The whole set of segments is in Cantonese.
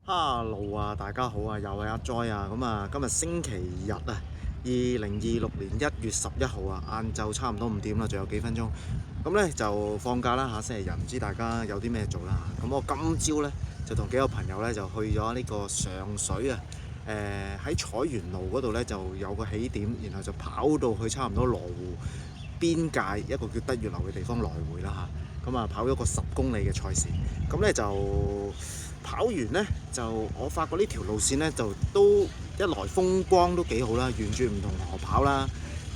Hello 啊，大家好啊，又係阿 Joy 啊，咁啊，今日星期日啊，2026年1月11號啊，晏晝差唔多5點啦，仲有幾分鐘，咁呢就放假啦嚇，星期日，唔知大家有啲咩做啦嚇，咁我今朝呢，就同幾個朋友呢，就去咗呢個上水啊，喺彩園路嗰度呢，就有個起點，然後就跑到去差唔多羅湖邊界一個叫德月樓嘅地方來回啦嚇，咁啊跑咗個10公里嘅賽事，咁呢就跑完呢，就我發覺呢條路線呢，就都一來風光都幾好啦，沿住唔同河跑啦。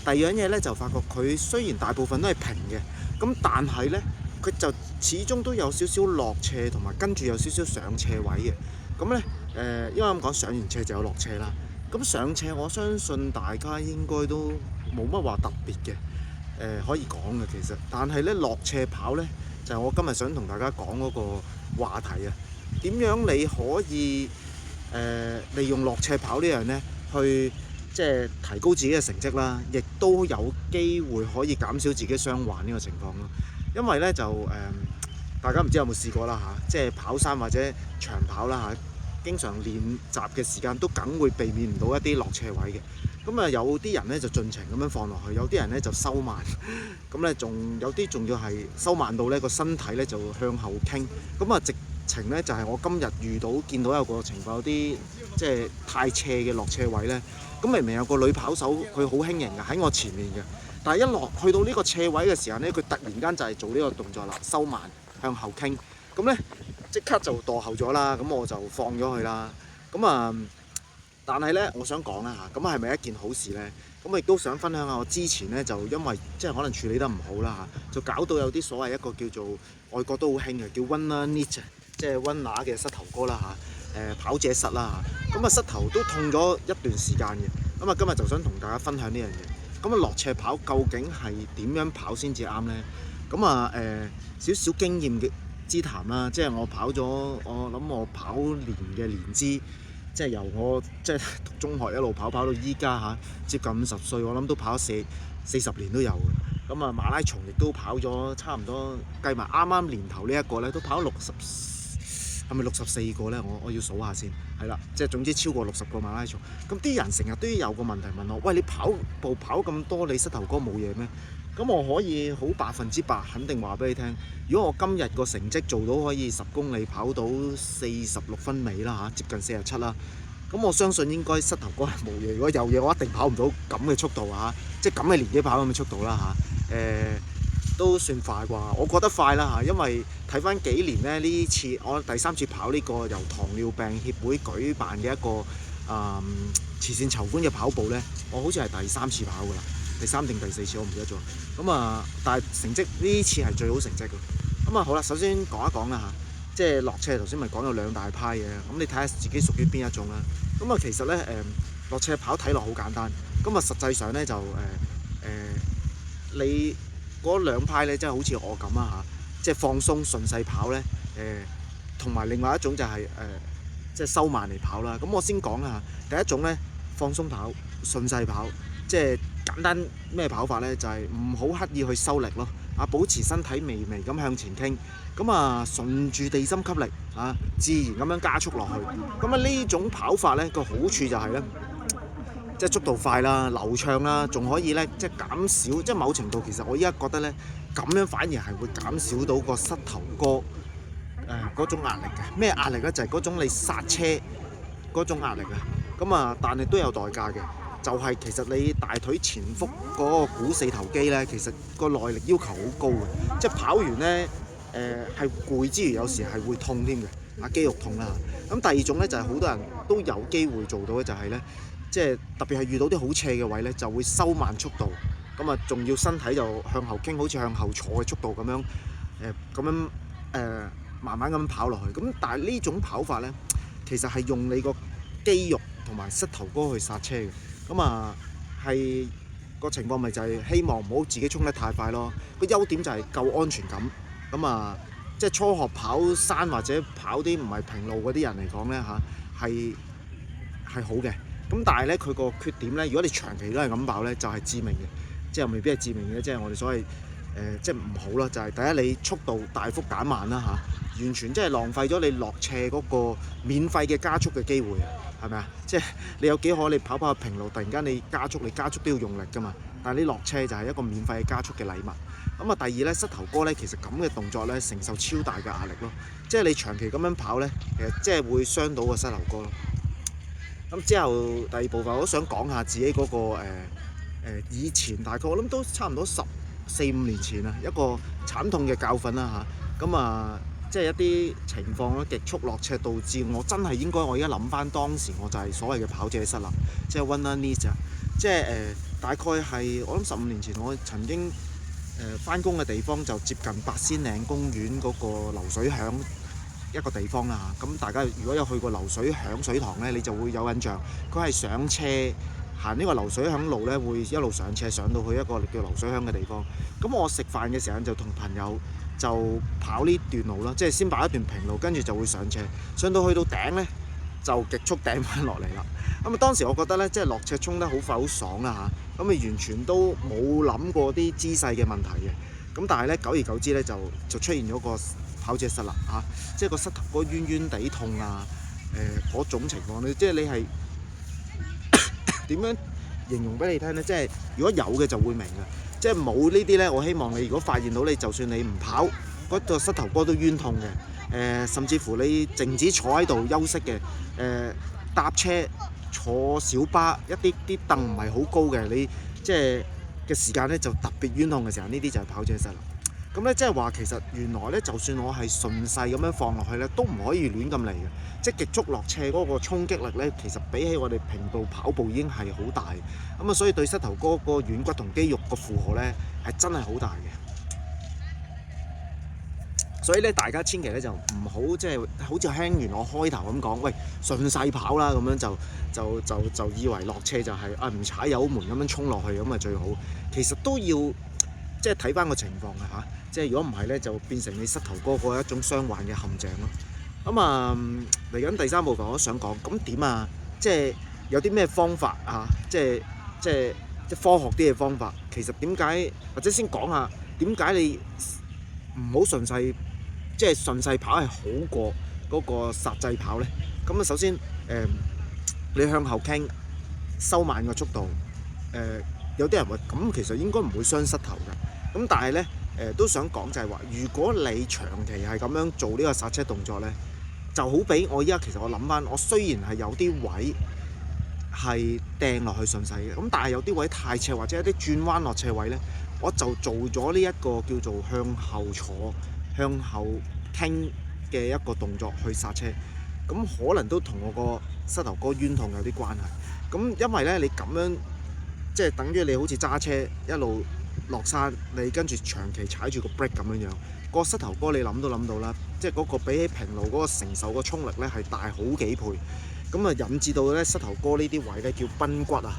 第二樣嘢呢，就發覺佢雖然大部分都係平嘅，咁但係呢，佢就始終都有少少落斜，同埋跟住有少少上斜位嘅。咁呢，因為咁講上完斜就有落斜啦。咁上斜我相信大家應該都冇乜話特別嘅。可以講嘅其實，但係咧落斜跑咧就係我今日想同大家講嗰個話題啊。點樣你可以利用落斜跑呢樣咧，去即係提高自己嘅成績啦，亦都有機會可以減少自己傷患呢個情況咯。因為咧就大家唔知有冇試過啦嚇，即係跑山或者長跑啦嚇，經常練習嘅時間都梗會避免唔到一啲落斜位嘅。咁啊，有啲人咧就盡情咁樣放落去，有啲人咧就收慢，咁咧仲有啲仲要係收慢到咧個身體咧就向後傾，咁啊直情咧就係我今日見到有個情況，有啲即係太斜嘅落斜位咧，咁明明有個女跑手佢好輕盈嘅喺我前面嘅，但係去到呢個斜位嘅時候咧，佢突然間就係做呢個動作啦，收慢向後傾，咁咧即刻就墮後咗啦，咁我就放咗佢啦，咁啊。但係咧，我想講啦嚇，咁係咪一件好事咧？咁我亦都想分享下我之前咧，就因為即係可能處理得唔好啦嚇，就搞到有啲所謂一個叫做外國都好興嘅叫 Runner knee，即係溫拿嘅膝頭哥啦嚇，跑者膝啦嚇，咁啊膝頭都痛咗一段時間嘅。咁啊今日就想同大家分享呢樣嘢。咁啊落斜跑究竟係點樣跑先至啱咧？咁啊少少經驗嘅之談啦，即係我跑年嘅年資。即係由我即係讀中學一路跑到依家嚇，接近50歲，我諗都跑咗40年都有嘅。咁啊馬拉松亦都跑咗差唔多，計埋啱啱年頭呢一個咧，都跑係咪64個咧？我要數下先，係啦，即係總之超過60個馬拉松。咁啲人成日都有個問題問我，喂，你跑步跑咁多，你膝頭哥冇嘢咩？咁我可以好100%肯定話俾你聽，如果我今日個成績做到可以10公里跑到46分尾啦嚇，接近47啦，咁我相信應該膝頭哥係冇嘢。如果有嘢，我一定跑唔到咁嘅速度嚇，即係咁嘅年紀跑咁嘅速度啦嚇。都算快啩，我覺得快啦嚇，因為睇翻幾年咧，呢次我第3次跑呢個由糖尿病協會舉辦嘅一個慈善籌款嘅跑步咧，我好似係第3次跑噶啦。第3定第4次我唔記得咗，咁啊，但係成績呢次係最好成績嘅。咁啊好啦，首先講一講啦嚇，即係落斜頭先咪講有2大派嘅，咁你睇下自己屬於邊一種啦。咁啊其實咧落斜跑睇落好簡單，咁啊實際上咧就你嗰2派咧，即係好似我咁啊嚇，即係放鬆順勢跑咧，同埋另外一種就係即係收慢嚟跑啦。咁我先講啦嚇，第一種咧放鬆跑、順勢跑。即係簡單咩跑法咧，就係唔好刻意去收力咯，保持身體微微咁向前傾，咁啊順住地心吸力自然咁樣加速落去。咁啊呢種跑法咧個好處就係咧，即係速度快啦、流暢啦，仲可以咧即係減少，即係某程度其實我依家覺得咧，咁樣反而係會減少到個膝頭哥嗰種壓力嘅。咩壓力咧？就係嗰種你剎車嗰種壓力啊。咁啊，但係都有代價嘅。就係其實你大腿前腹嗰個股四頭肌咧，其實個耐力要求好高嘅，即係跑完咧係攰之餘，有時係會痛添嘅，肌肉痛啦。咁第二種咧就係好多人都有機會做到嘅，就係咧，即係特別係遇到啲好斜嘅位咧，就會收慢速度，咁啊仲要身體就向後傾，好似向後坐嘅速度咁樣慢慢咁跑落去。咁但係呢種跑法咧，其實係用你個肌肉同埋膝頭哥去剎車嘅。咁啊，係個情況咪就係希望唔好自己衝得太快咯。個優點就係夠安全感。咁啊，即係初學跑山或者跑啲唔係平路嗰啲人嚟講咧嚇，係好嘅。咁但係咧，佢個缺點咧，如果你長期都係咁跑咧，就係致命嘅。即係未必係致命嘅，即係我哋所謂即係唔好啦。就係第一，你速度大幅減慢啦嚇。完全即係浪費咗你落斜嗰個免費嘅加速嘅機會啊，係咪啊？即係你有幾可你跑跑平路，突然間你加速都要用力㗎嘛。但係你落斜就係一個免費嘅加速嘅禮物。咁啊，第二咧，膝頭哥咧，其實咁嘅動作咧，承受超大嘅壓力咯。即係你長期咁樣跑咧，其實即係會傷到個膝頭哥咯。咁之後第二部分，我都想講下自己嗰個以前大概我諗都差唔多14-15年前啊，一個慘痛嘅教訓啦嚇。咁即係一啲情況咧，極速落斜導致我真係應該，我而家諗翻當時我就係所謂嘅跑者失啦，即係 runner knee 啊，即係大概係我諗15年前，我曾經翻工嘅地方就接近八仙嶺公園嗰個流水響一個地方啦嚇。咁大家如果有去過流水響水塘咧，你就會有印象，佢係上斜行呢個流水響路咧，會一路上斜上到去一個叫流水響嘅地方。咁我食飯嘅時間就同朋友就跑呢段路啦，即係先跑一段平路，跟住就會上斜，上到去到頂咧就極速頂翻落嚟啦。咁當時我覺得咧，即係落斜衝得好快好爽啦嚇，咁完全都冇諗過啲姿勢嘅問題嘅。咁但係咧，久而久之咧就出現咗個跑者失啦嚇，即係個膝頭哥冤冤地痛啊，嗰種情況咧，即係你係點樣形容俾你聽咧？即係如果有嘅就會明嘅，即係冇呢啲咧，我希望你如果發現到你就算你唔跑，嗰個膝頭哥都冤痛嘅，甚至乎你靜止坐喺度休息嘅，搭車坐小巴一啲凳唔係好高嘅，你即係嘅時間咧就特別冤痛嘅時候，呢啲就係跑者失啦。咁咧即係話其實原來咧，就算我係順勢咁樣放落去咧，都唔可以亂咁嚟嘅。即係極速落斜嗰個衝擊力咧，其實比起我哋平步跑步已經係好大。咁所以對膝頭哥個軟骨同肌肉個負荷咧係真係好大嘅。所以咧，大家千祈咧就唔好即係好似聽完我開頭咁講，喂順勢跑啦，咁樣就以為落斜就係唔踩油門咁樣衝落去咁啊最好。其實都要即係睇翻個情況嘅嚇。即係如果唔係咧，就變成你膝頭哥嗰一種傷患嘅陷阱咯。咁嚟緊第三部分我都想講，咁點啊？即係有啲咩方法啊？即係科學啲嘅方法。其實點解或者先講下點解你唔好順勢，即係順勢跑係好過嗰個剎掣跑咧？咁首先你向後傾，收慢個速度。有啲人話咁其實應該唔會傷膝頭嘅。咁但係咧都想講就係話，如果你長期係咁樣做呢個剎車動作咧，就好比我依家其實我諗翻，我雖然係有啲位係掟落去順勢嘅，咁但係有啲位太斜或者一啲轉彎落斜位咧，我就做咗呢一個叫做向後坐、向後傾嘅一個動作去剎車，咁可能都同我個膝頭哥冤痛有啲關係。咁因為咧你咁樣即係等於你好似揸車一路落山，你跟住長期踩住個 brake 咁樣樣，個膝頭哥你諗都諗到啦，即係嗰個比起平路嗰個承受個衝力咧係大好幾倍，咁引致到咧膝頭哥呢啲位咧叫髕骨啊，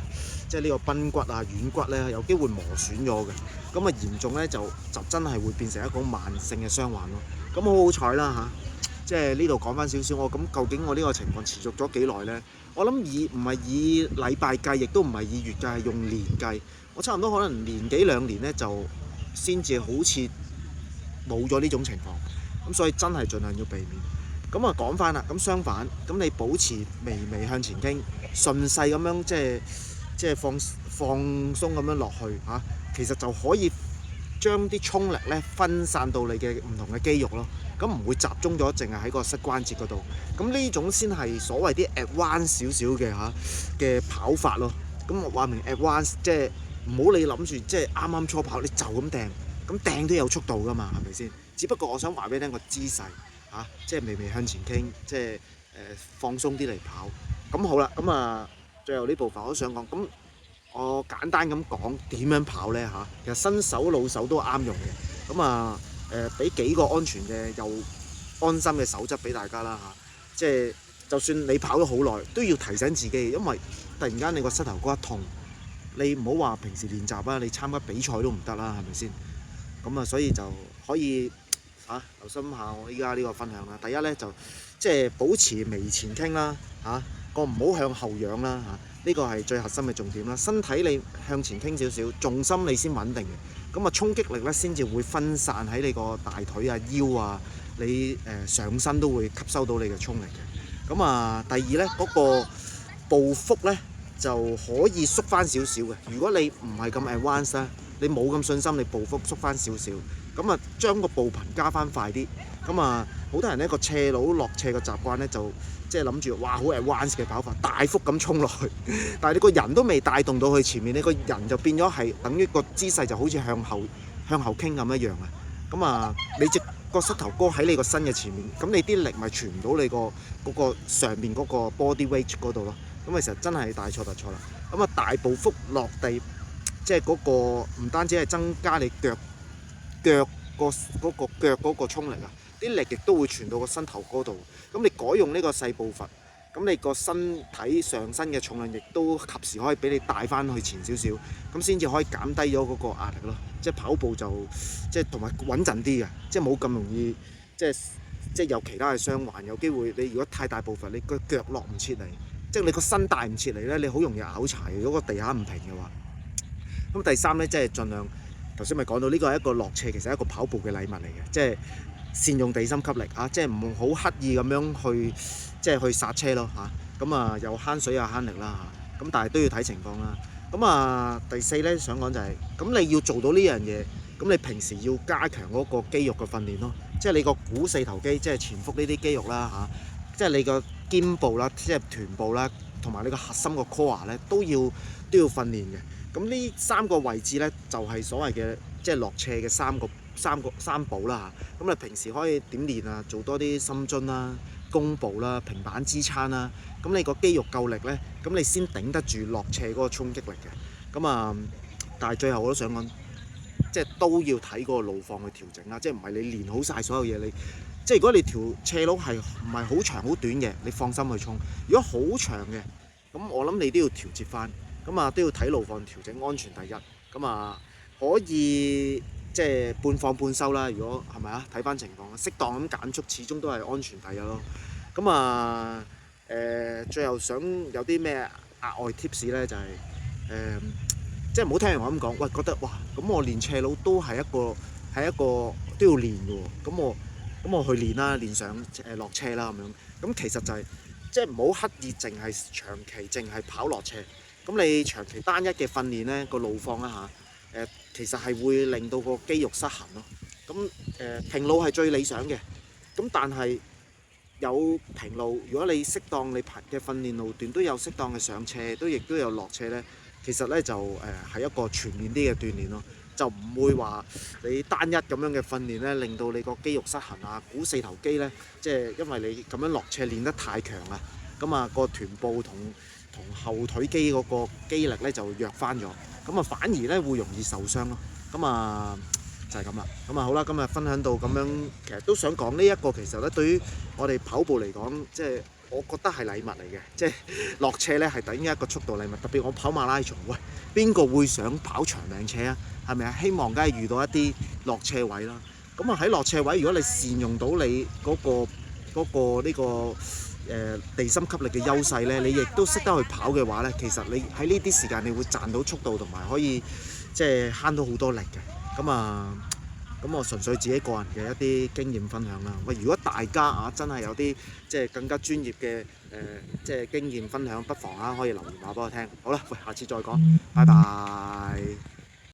即係呢個髕骨啊軟骨咧有機會磨損咗嘅，咁嚴重咧就真係會變成一個慢性嘅傷患咯。咁好彩啦嚇，即係呢度講翻少少，我咁究竟我呢個情況持續咗幾耐咧？我諗唔係以禮拜計，亦都唔係以月計，係用年計。我差唔多可能年幾兩年咧，就先至好似冇咗呢種情況。咁所以真係盡量要避免。咁講翻啦，咁相反，咁你保持微微向前傾，順勢咁樣即係放鬆咁樣落去嚇，其實就可以將啲衝力咧分散到你嘅唔同嘅肌肉咯。咁唔會集中咗，淨係喺個膝關節嗰度。咁呢種先係所謂啲 advance 少少嘅跑法咯。咁我話明 advance 即係。唔好你諗住即係啱啱初跑你就咁掟，咁掟都有速度噶嘛，係咪先？只不過我想話俾你聽個姿勢嚇，即係微微向前傾，即係放鬆啲嚟跑。咁好啦，咁最後呢部分我都想講，咁我簡單咁講點樣跑咧嚇。其實新手老手都啱用嘅。咁俾幾個安全嘅又安心嘅守則俾大家啦嚇。即係就算你跑咗好耐，都要提醒自己，因為突然間你個膝頭哥一痛。你唔好話平時練習啊，你參加比賽都唔得啦，係咪先？咁所以就可以留心下我依家呢個分享啦。第一咧就即係保持微前傾啦，個唔好向後仰啦，呢個係最核心嘅重點啦。身體你向前傾少少，重心你先穩定嘅。咁啊衝擊力咧先至會分散喺你個大腿啊、腰啊，你上身都會吸收到你嘅衝力嘅。咁啊第二咧嗰個步幅咧就可以縮翻少少嘅。如果你唔係咁 advanced 咧，你冇咁信心，你步幅縮翻少少，咁啊將個步頻加翻快啲。咁啊好多人呢個斜路落斜嘅習慣咧就即係諗住哇好 advanced 嘅跑法，大幅咁衝落去，但係你個人都未帶動到去前面，你個人就變咗係等於個姿勢就好似向後傾咁一樣啊。咁啊你隻個膝頭哥喺你個身嘅前面，咁你啲力咪傳唔到你嗰個上面嗰個 body weight 嗰度咯。咁其實真係大錯特錯啦。咁啊大步幅落地，即係嗰個唔單止係增加你腳嗰個衝力啊，啲力亦都會傳到個膝頭哥度。咁你改用呢個細步伐，咁你個身體上身嘅重量亦都及時可以俾你帶翻去前少少，咁先至可以減低咗嗰個壓力咯。即係跑步就即係同埋穩陣啲嘅，即係冇咁容易即係有其他嘅傷患。有機會你如果太大步伐，你個腳落唔切嚟，即係你個身帶唔切嚟咧，你好容易拗柴。如果個地下唔平嘅話，咁第三咧即係盡量頭先咪講到呢個係一個落斜，其實係一個跑步嘅禮物嚟嘅，即係善用地心吸力啊！即係唔好刻意咁樣去即係去剎車咯嚇。咁啊又慳水又慳力啦嚇。咁但係都要睇情況啦。咁啊第四咧想講就係，咁你要做到呢樣嘢，咁你平時要加強嗰個肌肉嘅訓練咯。即係你個股四頭肌，即係前腹呢啲肌肉啦嚇。即係你個肩部啦，即係臀部啦，同埋你個核心個 core 咧都要訓練嘅。咁呢三個位置咧就係所謂嘅即係落斜嘅三寶啦嚇。咁你平時可以點練啊？做多啲深蹲啦、弓步啦、平板支撐啦。咁你個肌肉夠力咧，咁你先頂得住落斜嗰個衝擊力嘅。咁啊，但係最後我都想講，即係都要睇個路況去調整啦。即係唔係你練好晒所有嘢，你即係如果你條斜路係唔係好長好短嘅，你放心去衝。如果好長嘅，咁我諗你都要調節翻。咁啊都要睇路況調整，安全第一。咁啊可以即係半放半收啦。如果係咪啊？睇翻情況，適當咁減速，始終都係安全第一咯。咁啊最後想有啲咩額外 tips 咧，就係即係唔好聽人我咁講，喂覺得哇咁我練斜路都係一個都要練嘅喎。咁我去練啦，練上落斜啦咁樣。咁其實就係即係唔好刻意長期淨係跑落斜。咁你長期單一嘅訓練咧，個路況啦嚇，其實係會令到個肌肉失衡咯。咁平路係最理想嘅，咁但係有平路，如果你適當你嘅訓練路段都有適當嘅上斜，亦都有落斜咧，其實咧就係一個全面啲嘅鍛鍊咯，就唔會話你單一咁樣嘅訓練咧，令到你個肌肉失衡啊，股四頭肌咧，即係因為你咁樣落斜練得太強啦，咁啊個臀部同後腿肌嗰個肌力咧就弱翻咗，咁啊反而咧會容易受傷咯。咁啊就係咁啦。咁啊好啦，今日分享到咁樣，其實都想講呢一個其實咧對於我哋跑步嚟講，即係我覺得係禮物嚟嘅，即係落斜咧係等於一個速度禮物。特別我跑馬拉松，喂邊個會想跑長命斜啊？係咪啊？希望梗係遇到一啲落斜位啦。咁啊喺落斜位，如果你善用到你嗰個呢個地心吸力嘅優勢咧，你亦都識得去跑嘅話咧，其實你喺呢啲時間你會賺到速度同埋可以即係慳到好多力嘅。咁我純粹自己個人嘅一啲經驗分享啦。喂，如果大家真係有啲即係更加專業嘅即係經驗分享，不妨可以留言話俾我聽。好啦，喂，下次再講，拜拜。